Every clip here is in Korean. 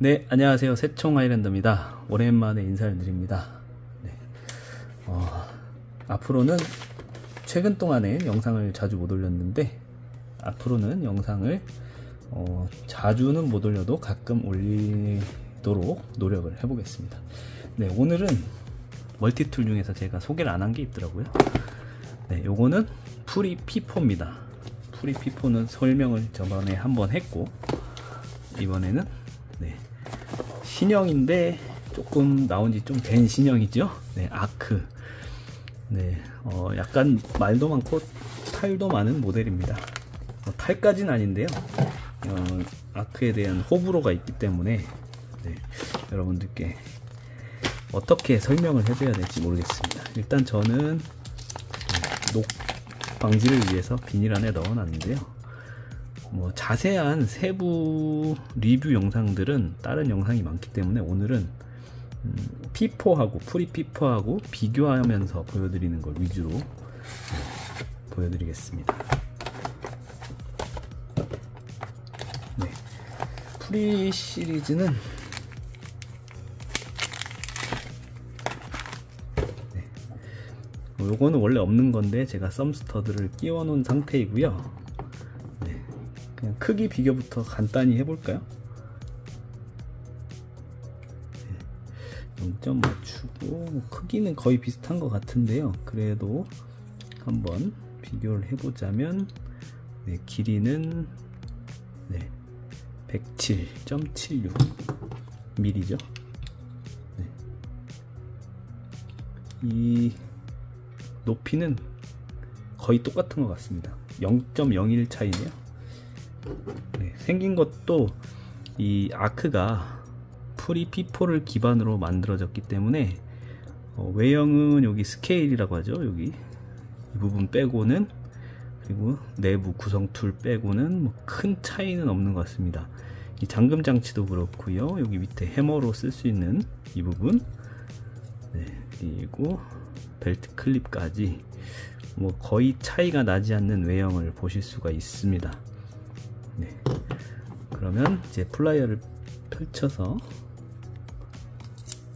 네, 안녕하세요. 새총 아일랜드입니다. 오랜만에 인사를 드립니다. 네. 앞으로는 최근 동안에 영상을 자주 못 올렸는데, 앞으로는 영상을 자주는 못 올려도 가끔 올리도록 노력을 해보겠습니다. 네, 오늘은 멀티툴 중에서 제가 소개를 안 한 게 있더라고요. 네, 요거는 프리피포입니다. 프리피포는 설명을 저번에 한번 했고, 이번에는 네, 신형인데 조금 나온 지 좀 된 신형이죠. 네, 아크. 네, 약간 말도 많고 탈도 많은 모델입니다. 탈까지는 아닌데요. 아크에 대한 호불호가 있기 때문에 네, 여러분들께 어떻게 설명을 해드려야 될지 모르겠습니다. 일단 저는 녹 방지를 위해서 비닐 안에 넣어 놨는데요. 자세한 세부 리뷰 영상들은 다른 영상이 많기 때문에 오늘은 피포하고 프리피포하고 비교하면서 보여드리는 걸 위주로 보여드리겠습니다. 네, 프리 시리즈는 요거는 원래 없는 건데 제가 썸스터드를 끼워 놓은 상태이고요. 그냥 크기 비교부터 간단히 해볼까요? 0점 맞추고 크기는 거의 비슷한 것 같은데요. 그래도 한번 비교를 해보자면 네, 길이는 네, 107.76mm죠. 네. 이 높이는 거의 똑같은 것 같습니다. 0.01 차이네요. 네, 생긴 것도 이 아크가 프리피포를 기반으로 만들어졌기 때문에 외형은 여기 스케일이라고 하죠. 여기 이 부분 빼고는, 그리고 내부 구성 툴 빼고는 뭐 큰 차이는 없는 것 같습니다. 이 잠금 장치도 그렇고요. 여기 밑에 해머로 쓸 수 있는 이 부분, 네, 그리고 벨트 클립까지 뭐 거의 차이가 나지 않는 외형을 보실 수가 있습니다. 네, 그러면 이제 플라이어를 펼쳐서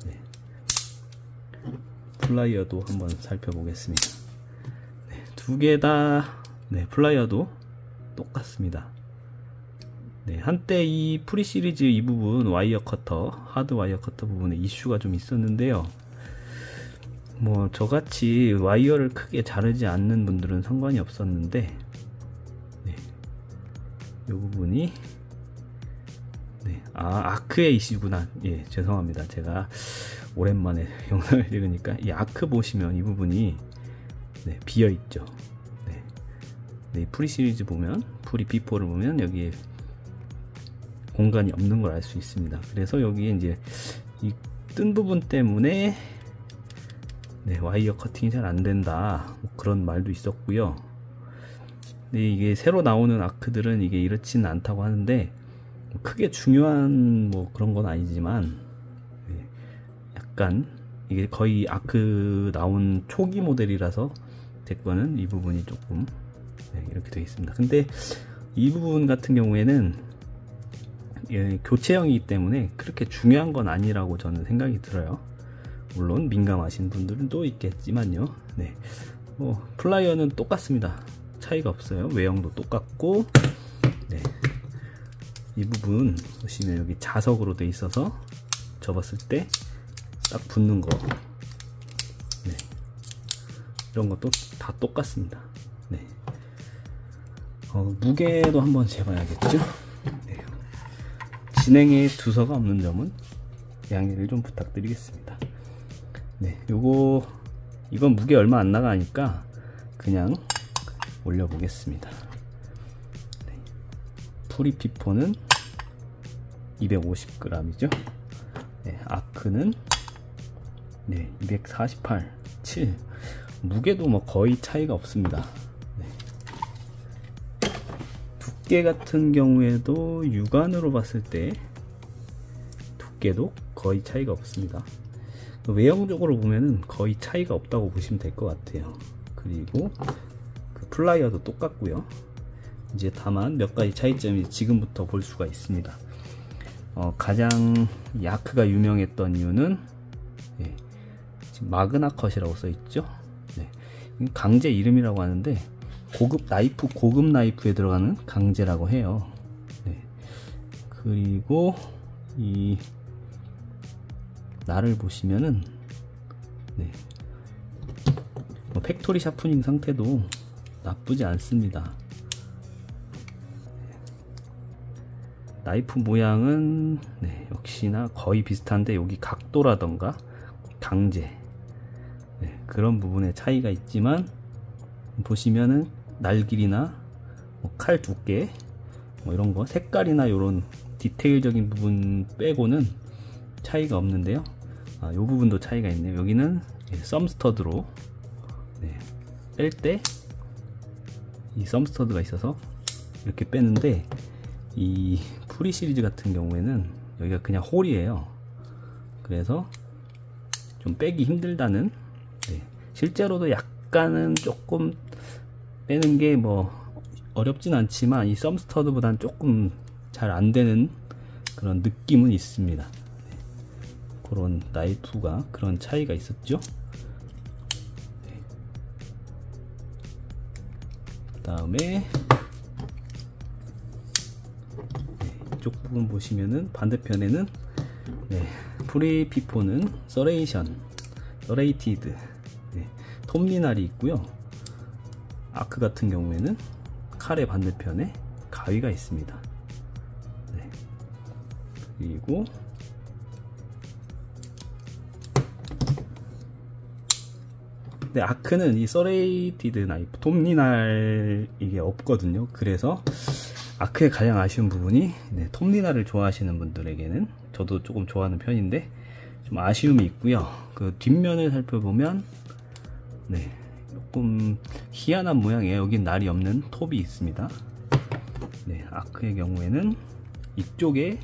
네, 플라이어도 한번 살펴보겠습니다. 네, 두 개 다 네, 플라이어도 똑같습니다. 네, 한때 이 프리 시리즈 이 부분 와이어 커터, 하드 와이어 커터 부분에 이슈가 좀 있었는데요. 저같이 와이어를 크게 자르지 않는 분들은 상관이 없었는데, 이 부분이 네, 아크의 이슈구나. 예, 죄송합니다. 제가 오랜만에 영상을 찍으니까 이 아크 보시면 이 부분이 네, 비어 있죠. 네, 네, 프리 시리즈 보면, 프리 비포를 보면 여기에 공간이 없는 걸 알 수 있습니다. 그래서 여기에 이제 이 뜬 부분 때문에 네, 와이어 커팅이 잘 안 된다, 그런 말도 있었고요. 네, 이게 새로 나오는 아크들은 이게 이렇지는 않다고 하는데, 크게 중요한 그런 건 아니지만, 네, 약간 이게 거의 아크 나온 초기 모델이라서 제 거는 이 부분이 조금 네, 이렇게 되어 있습니다. 근데 이 부분 같은 경우에는 예, 교체형이기 때문에 그렇게 중요한 건 아니라고 저는 생각이 들어요. 물론 민감하신 분들은 또 있겠지만요. 네, 플라이어는 똑같습니다. 차이가 없어요. 외형도 똑같고, 네, 이 부분 보시면 여기 자석으로 돼 있어서 접었을 때 딱 붙는 거, 네, 이런 것도 다 똑같습니다. 네, 무게도 한번 재봐야겠죠. 네, 진행에 두서가 없는 점은 양해를 좀 부탁드리겠습니다. 네, 이건 무게 얼마 안 나가니까 그냥 올려보겠습니다. 네, 프리피포는 250g이죠. 네, 아크는 네, 248, 7. 무게도 거의 차이가 없습니다. 네. 두께 같은 경우에도 육안으로 봤을 때 두께도 거의 차이가 없습니다. 외형적으로 보면은 거의 차이가 없다고 보시면 될 것 같아요. 그리고 플라이어도 똑같고요. 이제 다만 몇 가지 차이점이 지금부터 볼 수가 있습니다. 가장 이 아크가 유명했던 이유는 지금 마그나 컷이라고 써있죠. 강제 이름이라고 하는데 고급 나이프에 들어가는 강제라고 해요. 그리고 이 날을 보시면은 팩토리 샤프닝 상태도 나쁘지 않습니다. 나이프 모양은 역시나 거의 비슷한데 여기 각도라던가 강제 그런 부분에 차이가 있지만 보시면은 날 길이나 칼 두께 이런 거 색깔이나 이런 디테일적인 부분 빼고는 차이가 없는데요. 이 부분도 차이가 있네요. 여기는 썸스터드로 뺄 때 이 썸스터드가 있어서 이렇게 빼는데 이 프리 시리즈 같은 경우에는 여기가 그냥 홀이에요. 그래서 좀 빼기 힘들다는, 실제로도 약간은 조금 빼는 게 뭐 어렵진 않지만 이 썸스터드보다는 조금 잘 안 되는 그런 느낌은 있습니다. 그런 나이프가 그런 차이가 있었죠. 그 다음에 이쪽 부분 보시면은 반대편에는 프리피포는 서레이티드 톱니날이 있고요. 아크 같은 경우에는 칼의 반대편에 가위가 있습니다. 그리고 아크는 이 서레이티드 나이프 톱니날 이게 없거든요. 그래서 아크의 가장 아쉬운 부분이 톱니날을 좋아하시는 분들에게는, 저도 조금 좋아하는 편인데 좀 아쉬움이 있고요. 그 뒷면을 살펴보면 조금 희한한 모양이에요. 여긴 날이 없는 톱이 있습니다. 아크의 경우에는 이쪽에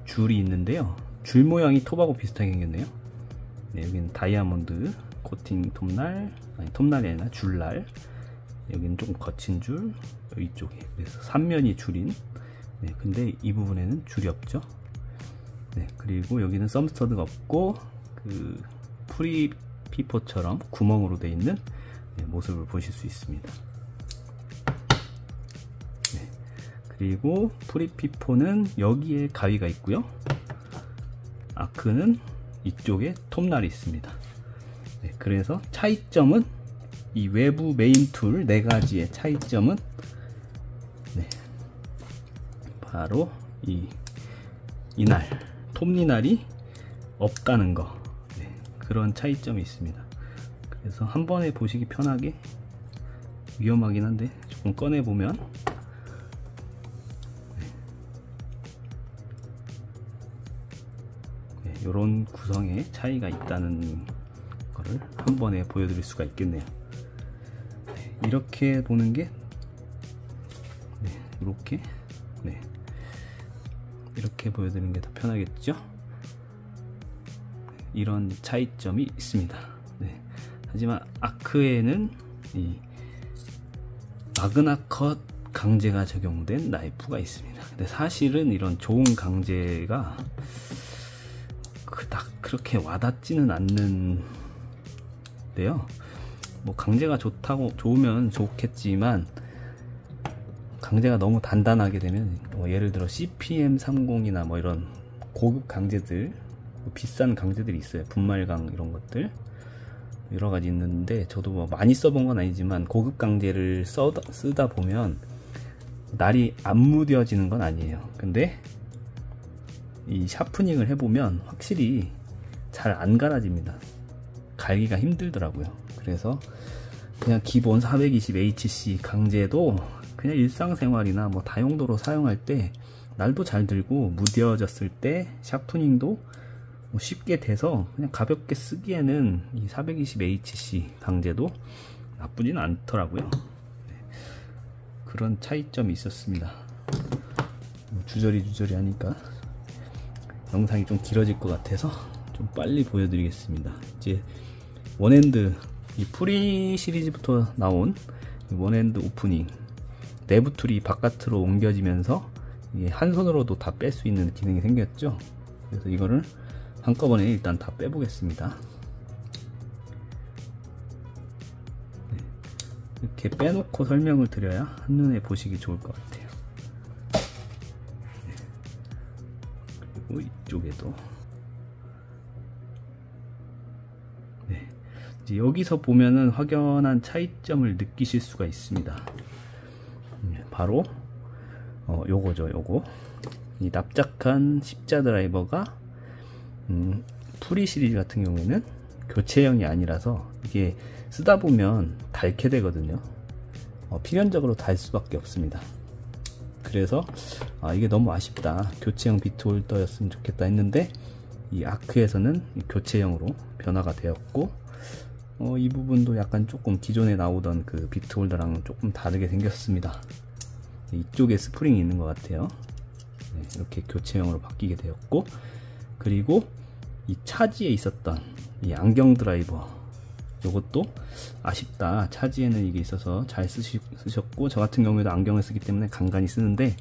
줄이 있는데요. 줄 모양이 톱하고 비슷하게 생겼네요. 여기는 다이아몬드 코팅 톱날, 아니 톱날이 아니라 줄날. 여기는 조금 거친 줄, 이쪽에. 그래서 3면이 줄인. 근데 이 부분에는 줄이 없죠. 그리고 여기는 썸스터드가 없고 그 프리피포처럼 구멍으로 되어 있는 모습을 보실 수 있습니다. 그리고 프리피포는 여기에 가위가 있고요. 아크는 이쪽에 톱날이 있습니다. 그래서 차이점은 이 외부 메인 툴 4가지의 차이점은 바로 이 날, 톱니날이 없다는 거, 그런 차이점이 있습니다. 그래서 한 번에 보시기 편하게, 위험하긴 한데 조금 꺼내보면 이런 구성에 차이가 있다는 거를 한 번에 보여드릴 수가 있겠네요. 이렇게 보는 게 이렇게 보여드리는 게 더 편하겠죠. 이런 차이점이 있습니다. 하지만 아크에는 이 마그나 컷 강제가 적용된 나이프가 있습니다. 근데 사실은 이런 좋은 강제가 그닥 그렇게 와닿지는 않는데요. 뭐 강제가 좋으면 좋겠지만, 강제가 너무 단단하게 되면 예를 들어 CPM30이나 뭐 이런 고급 강제들, 비싼 강제들이 있어요. 분말강 이런 것들 여러가지 있는데, 저도 뭐 많이 써본 건 아니지만 고급 강제를 쓰다 보면 날이 안 무뎌지는 건 아니에요. 근데 이 샤프닝을 해보면 확실히 잘 안 갈아집니다. 갈기가 힘들더라고요. 그래서 그냥 기본 420HC 강제도 그냥 일상생활이나 뭐 다용도로 사용할 때 날도 잘 들고, 무뎌졌을 때 샤프닝도 뭐 쉽게 돼서 그냥 가볍게 쓰기에는 이 420HC 강제도 나쁘진 않더라고요. 그런 차이점이 있었습니다. 주저리 하니까 영상이 좀 길어질 것 같아서 좀 빨리 보여드리겠습니다. 이제 원핸드, 이 프리 시리즈부터 나온 원핸드 오프닝, 내부 툴이 바깥으로 옮겨지면서 한 손으로도 다 뺄 수 있는 기능이 생겼죠. 그래서 이거를 한꺼번에 일단 다 빼보겠습니다. 이렇게 빼놓고 설명을 드려야 한눈에 보시기 좋을 것 같아요. 그리고 이쪽에도 이제 여기서 보면은 확연한 차이점을 느끼실 수가 있습니다. 바로 요거죠. 요거 이 납작한 십자 드라이버가 프리 시리즈 같은 경우에는 교체형이 아니라서 이게 쓰다 보면 닳게 되거든요. 필연적으로 닳을 수밖에 없습니다. 그래서 이게 너무 아쉽다, 교체형 비트 홀더였으면 좋겠다 했는데 이 아크에서는 교체형으로 변화가 되었고, 이 부분도 약간 조금 기존에 나오던 그 비트 홀더랑 조금 다르게 생겼습니다. 이쪽에 스프링이 있는 것 같아요. 이렇게 교체형으로 바뀌게 되었고, 그리고 이 차지에 있었던 이 안경 드라이버, 이것도 아쉽다. 차지에는 이게 있어서 잘 쓰셨고, 저 같은 경우에도 안경을 쓰기 때문에 간간히 쓰는데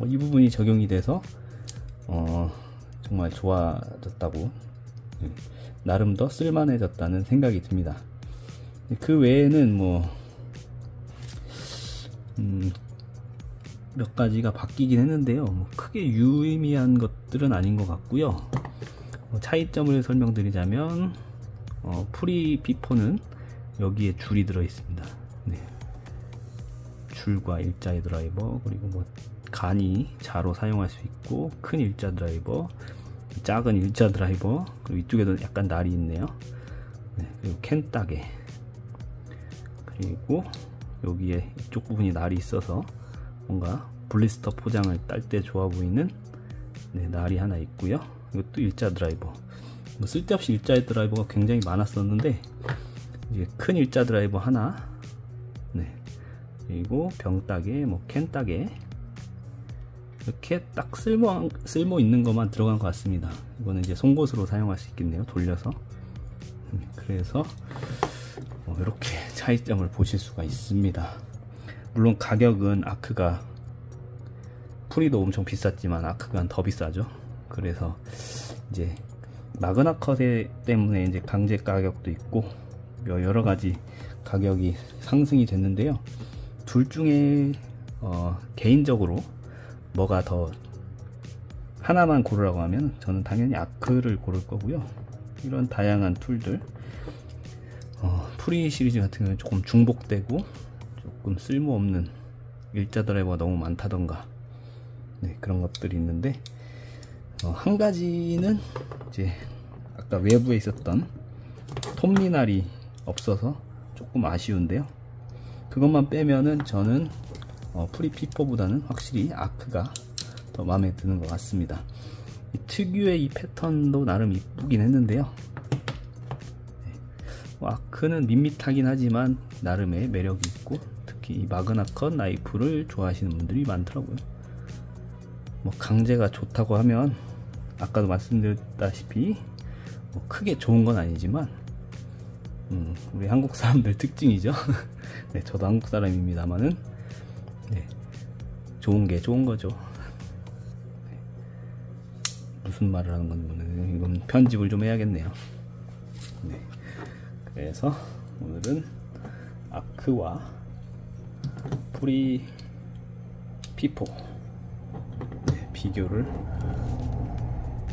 이 부분이 적용이 돼서 정말 좋아졌다고, 나름 더 쓸만해졌다는 생각이 듭니다. 그 외에는 뭐 몇 가지가 바뀌긴 했는데요, 뭐 크게 유의미한 것들은 아닌 것 같고요. 차이점을 설명드리자면 프리 P4는 여기에 줄이 들어 있습니다. 줄과 일자의 드라이버, 그리고 뭐 간이 자로 사용할 수 있고, 큰 일자 드라이버, 작은 일자 드라이버, 그리고 이쪽에도 약간 날이 있네요. 그리고 캔 따개, 그리고 여기에 이쪽 부분이 날이 있어서 뭔가 블리스터 포장을 딸 때 좋아 보이는 날이 하나 있고요. 이것도 일자 드라이버, 뭐 쓸데없이 일자 드라이버가 굉장히 많았었는데 이제 큰 일자 드라이버 하나, 그리고 병 따개, 뭐 캔 따개, 이렇게 딱 쓸모 있는 것만 들어간 것 같습니다. 이거는 이제 송곳으로 사용할 수 있겠네요, 돌려서. 그래서 이렇게 차이점을 보실 수가 있습니다. 물론 가격은 아크가, 프리도 엄청 비쌌지만 아크가 더 비싸죠. 그래서 이제 마그나 컷 때문에 이제 강제 가격도 있고 여러 가지 가격이 상승이 됐는데요. 둘 중에 개인적으로 뭐가 더, 하나만 고르라고 하면 저는 당연히 아크를 고를 거고요. 이런 다양한 툴들, 프리 시리즈 같은 경우는 조금 중복되고 조금 쓸모없는 일자 드라이버가 너무 많다던가 그런 것들이 있는데, 한 가지는 이제 아까 외부에 있었던 톱니날이 없어서 조금 아쉬운데요. 그것만 빼면은 저는 프리 P4보다는 확실히 아크가 더 마음에 드는 것 같습니다. 이 특유의 이 패턴도 나름 이쁘긴 했는데요, 아크는 밋밋하긴 하지만 나름의 매력이 있고, 특히 이 마그나 컷 나이프를 좋아하시는 분들이 많더라고요. 뭐 강제가 좋다고 하면 아까도 말씀드렸다시피 뭐 크게 좋은 건 아니지만 우리 한국 사람들 특징이죠. 저도 한국 사람입니다만은 좋은 게 좋은 거죠. 무슨 말을 하는 건지, 이건 편집을 좀 해야겠네요. 그래서 오늘은 아크와 프리 P4 비교를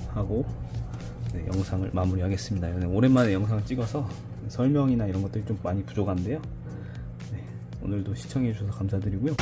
하고 영상을 마무리하겠습니다. 오랜만에 영상을 찍어서 설명이나 이런 것들이 좀 많이 부족한데요. 오늘도 시청해 주셔서 감사드리고요.